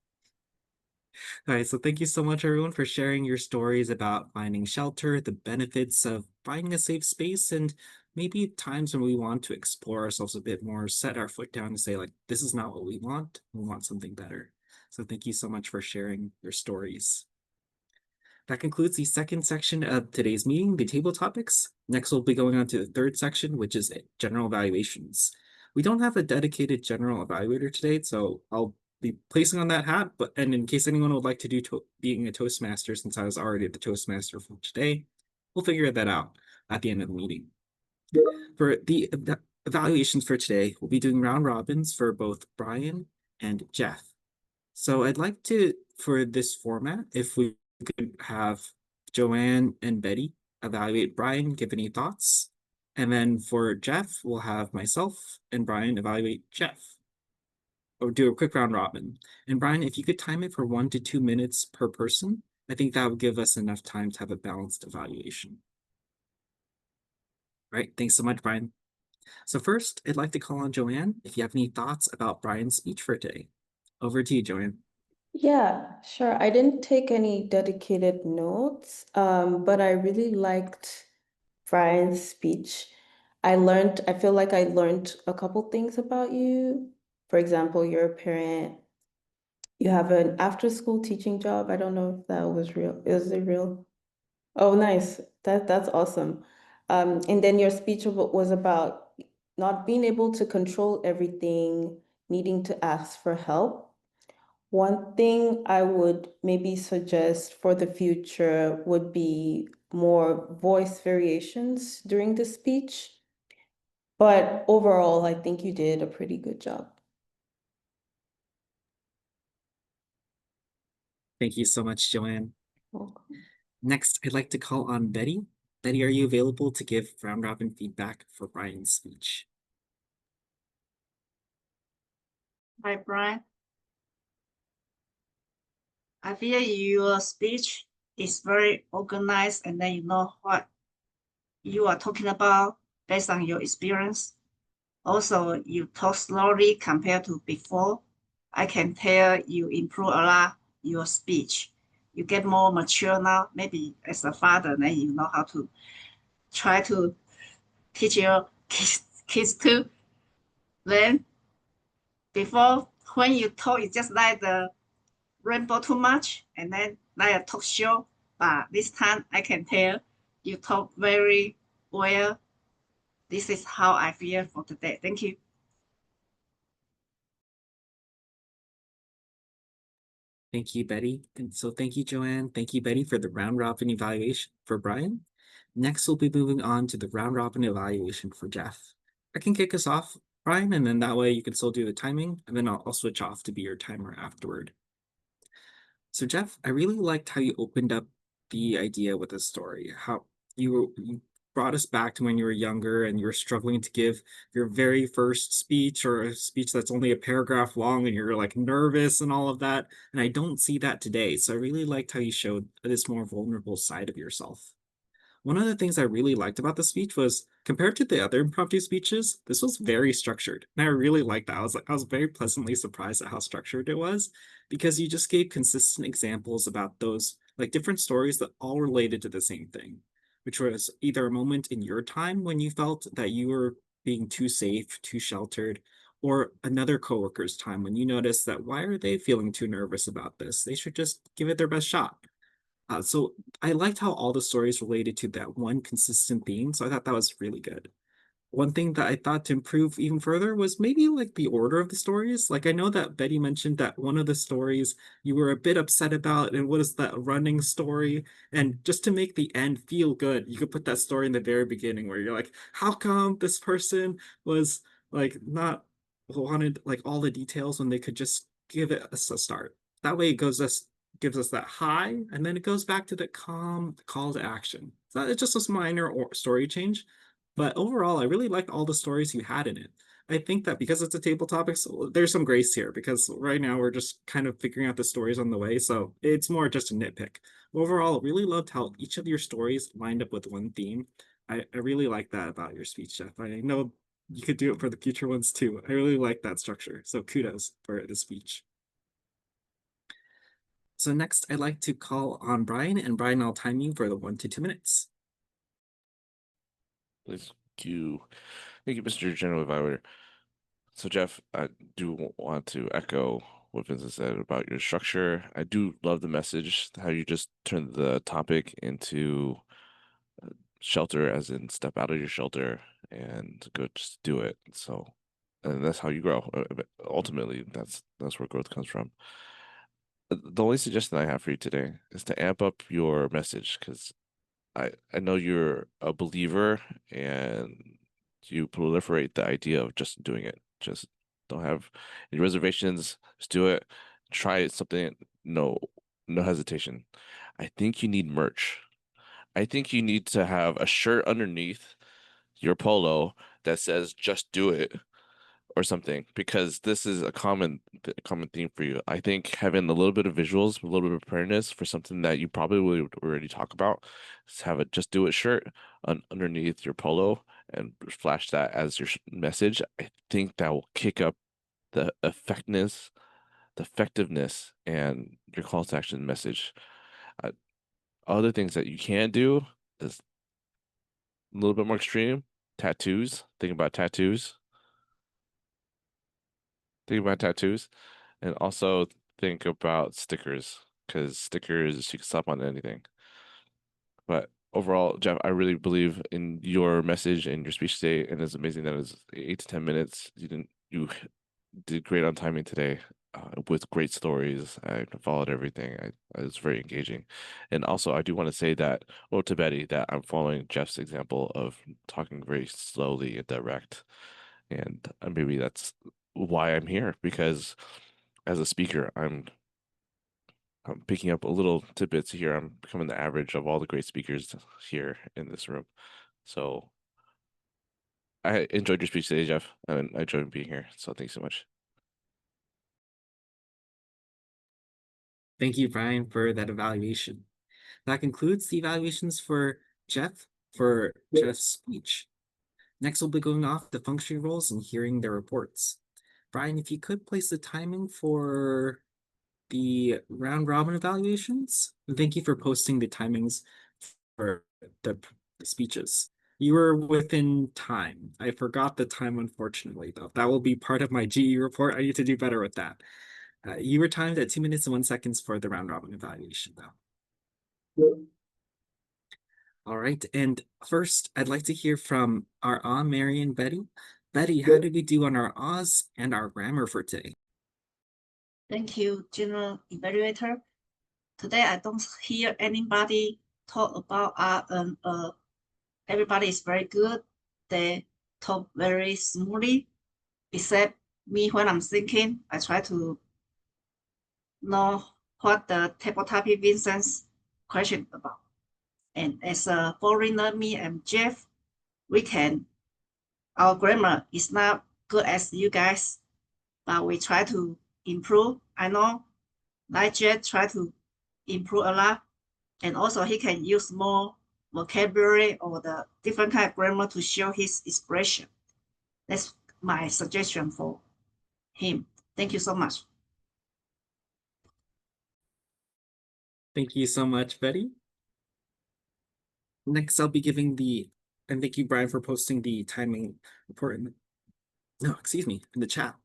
All right, so thank you so much, everyone, for sharing your stories about finding shelter, the benefits of finding a safe space, and maybe times when we want to explore ourselves a bit more, set our foot down and say, like, this is not what we want something better. So thank you so much for sharing your stories. That concludes the second section of today's meeting, the table topics. Next, we'll be going on to the third section, which is general evaluations. We don't have a dedicated general evaluator today, so I'll be placing on that hat, and in case anyone would like to do being a Toastmaster, since I was already the Toastmaster for today, we'll figure that out at the end of the meeting. For the evaluations for today, we'll be doing round robins for both Brian and Jeff. So I'd like to, for this format, if we could have Joanne and Betty evaluate Brian, give any thoughts. And then for Jeff, we'll have myself and Brian evaluate Jeff. Or do a quick round robin. And Brian, if you could time it for 1 to 2 minutes per person, I think that would give us enough time to have a balanced evaluation. All right, thanks so much, Brian. So first, I'd like to call on Joanne if you have any thoughts about Brian's speech for today. Over to you, Joanne. Yeah, sure. I didn't take any dedicated notes, but I really liked Brian's speech. I feel like I learned a couple things about you. For example, you're a parent, you have an after-school teaching job. I don't know if that was real. Is it real? Oh, nice. That's awesome. And then your speech was about not being able to control everything, needing to ask for help. One thing I would maybe suggest for the future would be more voice variations during the speech. But overall, I think you did a pretty good job. Thank you so much, Joanne. Welcome. Next, I'd like to call on Betty. Betty, are you available to give round robin feedback for Brian's speech? Hi, Brian. I feel your speech is very organized and then you know what you are talking about based on your experience. Also, you talk slowly compared to before. I can tell you improve a lot your speech. You get more mature now. Maybe as a father, then you know how to try to teach your kids too. Then before, when you talk, it's just like the rainbow too much, and then like a talk show. But this time, I can tell you talk very well. This is how I feel for today. Thank you. Thank you, Betty. And so thank you, Joanne. Thank you, Betty, for the round robin evaluation for Brian. Next, we'll be moving on to the round robin evaluation for Jeff. I can kick us off, Brian, and then that way you can still do the timing, and then I'll switch off to be your timer afterward. So Jeff, I really liked how you opened up the idea with a story, how you brought us back to when you were younger and you were struggling to give your very first speech or a speech that's only a paragraph long and you're like nervous and all of that. And I don't see that today. So I really liked how you showed this more vulnerable side of yourself. One of the things I really liked about the speech was compared to the other impromptu speeches, this was very structured. And I really liked that. I was very pleasantly surprised at how structured it was because you just gave consistent examples about those like different stories that all related to the same thing, which was either a moment in your time when you felt that you were being too safe, too sheltered, or another coworker's time when you noticed that why are they feeling too nervous about this? They should just give it their best shot. So I liked how all the stories related to that one consistent theme. So I thought that was really good. One thing that I thought to improve even further was maybe like the order of the stories. Like I know that Betty mentioned that one of the stories you were a bit upset about and what is that running story? And just to make the end feel good, you could put that story in the very beginning where you're like, how come this person was like not wanted like all the details when they could just give it us a start. That way it gives us that high and then it goes back to the calm call to action. So it's just a minor story change. But overall, I really liked all the stories you had in it. I think that because it's a table topic, so there's some grace here because right now we're just kind of figuring out the stories on the way. So it's more just a nitpick. Overall, I really loved how each of your stories lined up with one theme. I really like that about your speech, Jeff. I know you could do it for the future ones too. I really like that structure. So kudos for the speech. So next, I'd like to call on Brian, and Brian, I'll time you for the 1 to 2 minutes. Please. Thank you, Mr. General Evaluator. So, Jeff, I do want to echo what Vincent said about your structure. I do love the message, how you just turned the topic into shelter, as in step out of your shelter and go just do it. So, and that's how you grow. But ultimately, that's where growth comes from. The only suggestion I have for you today is to amp up your message, because I know you're a believer and you proliferate the idea of just doing it. Just don't have any reservations. Just do it. Try something. No hesitation. I think you need merch. I think you need to have a shirt underneath your polo that says "Just do it" or something, because this is a common theme for you. I think having a little bit of visuals, a little bit of preparedness for something that you probably would already talk about, is have a "Just do it" shirt underneath your polo and flash that as your message. I think that will kick up the effectiveness, and your call to action message. Uh, Other things that you can do is a little bit more extreme. Tattoos. Think about tattoos. Think about tattoos. And also think about stickers, because stickers you can slap on anything. But overall, Jeff, I really believe in your message and your speech today, and it's amazing that it's 8 to 10 minutes. You did great on timing today, with great stories. I followed everything. I was very engaging, and also I do want to say that, well, to Betty, that I'm following Jeff's example of talking very slowly and direct, and maybe that's why I'm here, because as a speaker, I'm picking up a little tidbits here. I'm becoming the average of all the great speakers here in this room. So I enjoyed your speech today, Jeff, and I enjoyed being here. So thanks so much. Thank you, Brian, for that evaluation. That concludes the evaluations for Jeff's speech. Next, we'll be going off the functioning roles and hearing their reports. Brian, if you could place the timing for the round robin evaluations. And thank you for posting the timings for the speeches. You were within time. I forgot the time, unfortunately, though. That will be part of my GE report. I need to do better with that. You were timed at 2 minutes and 1 seconds for the round robin evaluation, though. All right, and first, I'd like to hear from our Mary and Betty. Betty, how did we do on our Oz and our grammar for today? Thank you, General Evaluator. Today, I don't hear anybody talk about everybody is very good. They talk very smoothly, except me when I'm thinking. I try to know what the table topic Vincent's question about. And as a foreigner, me and Jeff, our grammar is not good as you guys, but we try to improve. I know like Jeff try to improve a lot, and also he can use more vocabulary or the different kind of grammar to show his expression. That's my suggestion for him. Thank you so much. Thank you so much, Betty. Next, I'll be giving and thank you, Brian, for posting the timing report in the chat.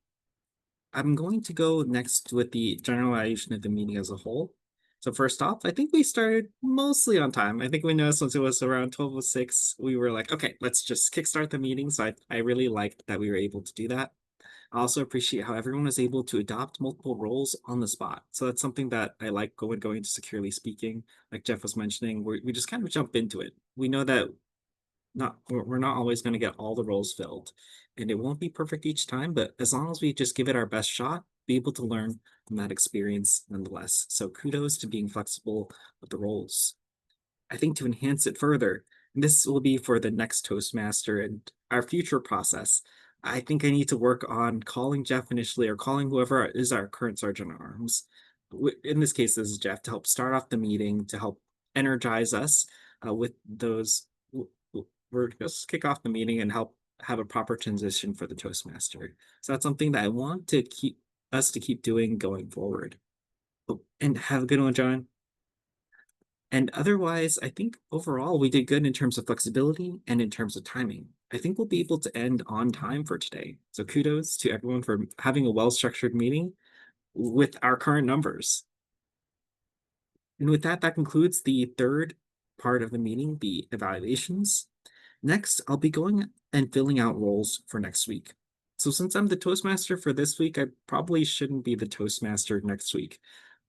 I'm going to go next with the generalization of the meeting as a whole. So first off, I think we started mostly on time. I think we noticed once it was around 12:06, we were like, okay, let's just kickstart the meeting. So I really liked that we were able to do that. I also appreciate how everyone was able to adopt multiple roles on the spot. So that's something that I like going to securely speaking. Like Jeff was mentioning, we just kind of jump into it. We know that we're not always going to get all the roles filled, and it won't be perfect each time, but as long as we just give it our best shot, be able to learn from that experience nonetheless. So kudos to being flexible with the roles. I think to enhance it further, and this will be for the next Toastmaster and our future process, I think I need to work on calling Jeff initially, or calling whoever is our current Sergeant at Arms. In this case, this is Jeff, to help start off the meeting, to help energize us with those. We're just kick off the meeting and help have a proper transition for the Toastmaster. So that's something that I want to keep doing going forward. Oh, and have a good one, John. And otherwise, I think overall we did good in terms of flexibility and in terms of timing. I think we'll be able to end on time for today. So kudos to everyone for having a well-structured meeting with our current numbers. And with that, that concludes the third part of the meeting, the evaluations. Next, I'll be going and filling out roles for next week. So since I'm the Toastmaster for this week, I probably shouldn't be the Toastmaster next week.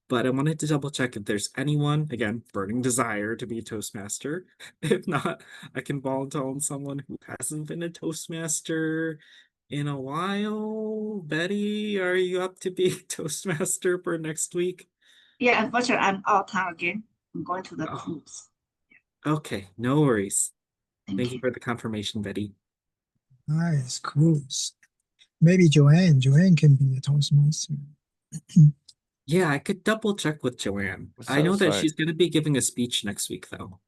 But I wanted to double check if there's anyone, again, burning desire to be a Toastmaster. If not, I can volunteer on someone who hasn't been a Toastmaster in a while. Betty, are you up to be Toastmaster for next week? Yeah, unfortunately, I'm out of town again. I'm going to the Oh, cruise. okay, no worries. Thank Thank you you. for the confirmation, Betty. Nice, cruise. Maybe Joanne can be a Toastmaster. Yeah, I could double check with Joanne. I Set know that aside. she's going to be giving a speech next week, though.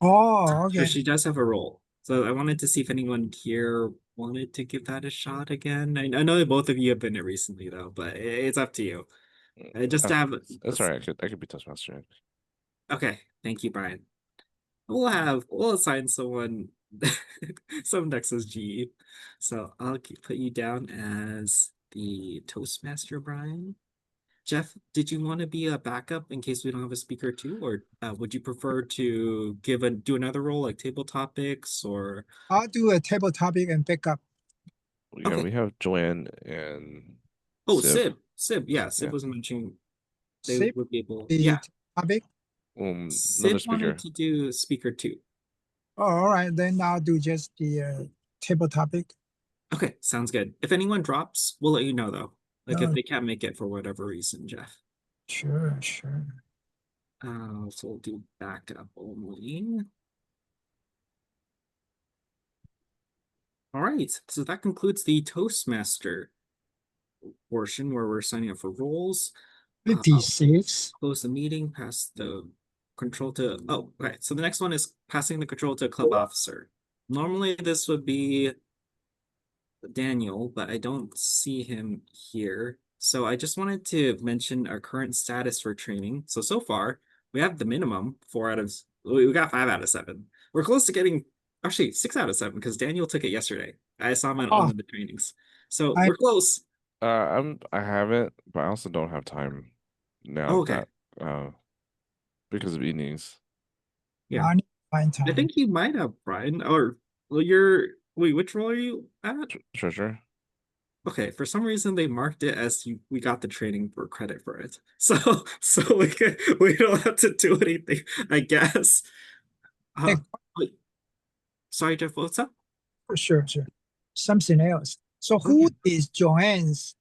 Oh, So okay. she does have a role. So I wanted to see if anyone here wanted to give that a shot again. I know that both of you have been it recently, though, but it's up to you. Just to have. That's all right. I could be Toastmaster. Okay, thank you, Brian. We'll assign someone some next as G. So put you down as the Toastmaster, Brian. Jeff, did you want to be a backup in case we don't have a speaker too, or would you prefer to do another role like table topics or? I'll do a table topic and pick up. Yeah, Okay. we have Joanne and Oh, Sib. Sib. Yeah, Sib Yeah. was mentioning they Sip would be able. the Yeah, topic. Another Sib wanted speaker. to do speaker two. Oh, all right. Then I'll do just the table topic. Okay, sounds good. If anyone drops, we'll let you know though. Like if Oh, they can't make it for whatever reason, Jeff. sure, sure. So we'll do backup only. All right, so that concludes the Toastmaster portion where we're signing up for roles. 56. Close the meeting, pass the control to, oh, okay. So the next one is passing the control to a club officer. Normally this would be Daniel, but I don't see him here. So I just wanted to mention our current status for training. So far, we have the minimum we got 5 out of 7. We're close to getting, actually 6 out of 7 because Daniel took it yesterday. I saw him at all Oh, of the trainings. So I we're close. I haven't, but I also don't have time now Oh, okay. that because of evenings. Yeah. I need to find I time. think you might have, Brian. Well, wait, which role are you at? Treasure. Okay, for some reason they marked it as we got the training for credit for it. So we don't have to do anything, I guess. Hey, Wait, sorry, Jeff, what's up? sure, sure. Something else. So Oh yeah. who is Joanne's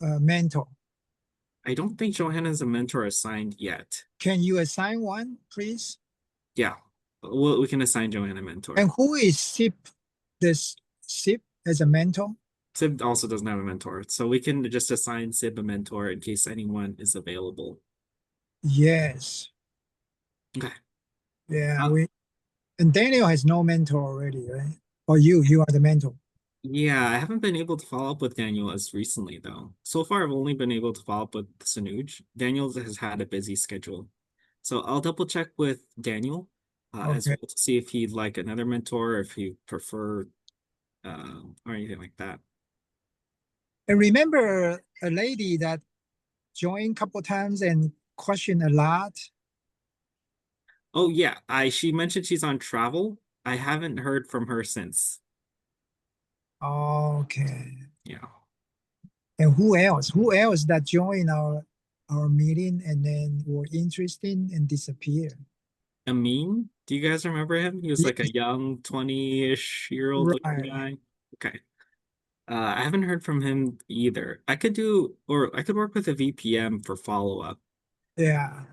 mentor? I don't think Johanna's a mentor assigned yet. Can you assign one, please? Yeah. We can assign Johanna a mentor. And who is Sip as a mentor? Sib also doesn't have a mentor, so we can just assign Sib a mentor in case anyone is available. Yes. Okay. Yeah, Uh, and Daniel has no mentor already, right? Or you are the mentor. Yeah, I haven't been able to follow up with Daniel as recently though. So far, I've only been able to follow up with Sanuj. Daniel has had a busy schedule. So I'll double check with Daniel as Okay. well to see if he'd like another mentor or if he'd prefer or anything like that. And remember a lady that joined a couple times and questioned a lot. Oh yeah, she mentioned she's on travel. I haven't heard from her since. Okay. Yeah. And who else? Who else that joined our meeting and then were interested and disappeared? Amin, do you guys remember him? He was like a Yes, young 20-ish-year-old looking right. guy. Okay. I haven't heard from him either. I could work with a VPM for follow-up. Yeah.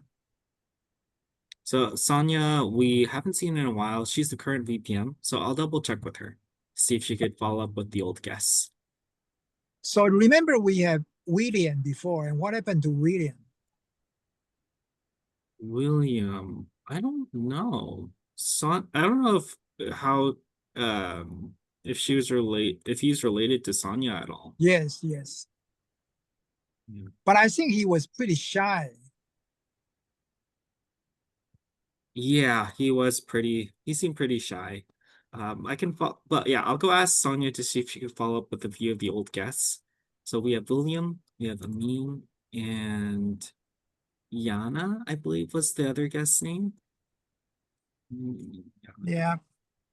So Sonia, we haven't seen in a while. She's the current VPM, so I'll double check with her, see if she could follow up with the old guests. So remember we have William before, and what happened to William? William, I don't know. I don't know um if he's related to Sonia at all. Yes, yes. Yeah. But I think he was pretty shy. Yeah, he seemed pretty shy. I can follow, but yeah, I'll go ask Sonia to see if she can follow up with a few of the old guests. So we have William, we have Amin, and Yana, I believe was the other guest's name. Yeah. Yeah.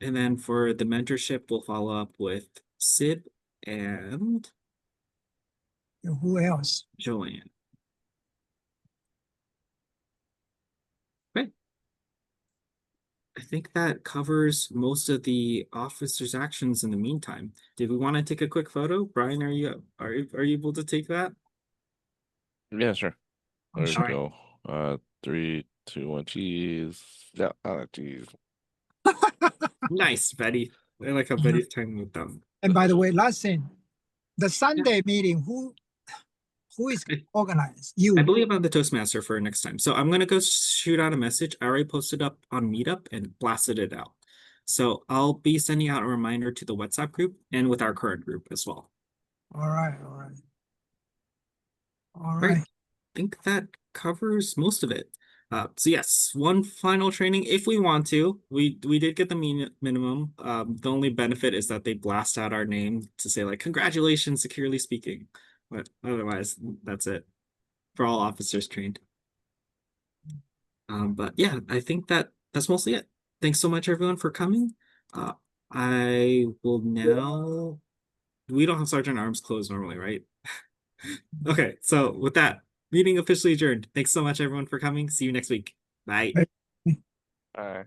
And then for the mentorship, we'll follow up with Sib and Who else? Joanne. Right. I think that covers most of the officer's actions in the meantime. Did we want to take a quick photo? Brian, are you able to take that? Yeah, sure. I'm There we sure. All right. go. 3, 2, 1, cheese. Yeah, cheese. Nice, Betty. I like how Mhm. Betty's talking with them. And by the way, last thing, the Yeah. Sunday meeting, who is I organized? I You. believe I'm the Toastmaster for next time. So I'm gonna go shoot out a message. I already posted up on Meetup and blasted it out. So I'll be sending out a reminder to the WhatsApp group and with our current group as well. All right. All right. All Right. right. I think that covers most of it. So yes, one final training if we want to. We did get the minimum. The only benefit is that they blast out our name to say like congratulations, securely speaking. But otherwise, that's it for all officers trained. But yeah, I think that's mostly it. Thanks so much everyone for coming. Uh, I will now. We don't have Sergeant Arms closed normally, right? Okay, so with that, meeting officially adjourned. Thanks so much everyone for coming. See you next week. Bye. Right. All right.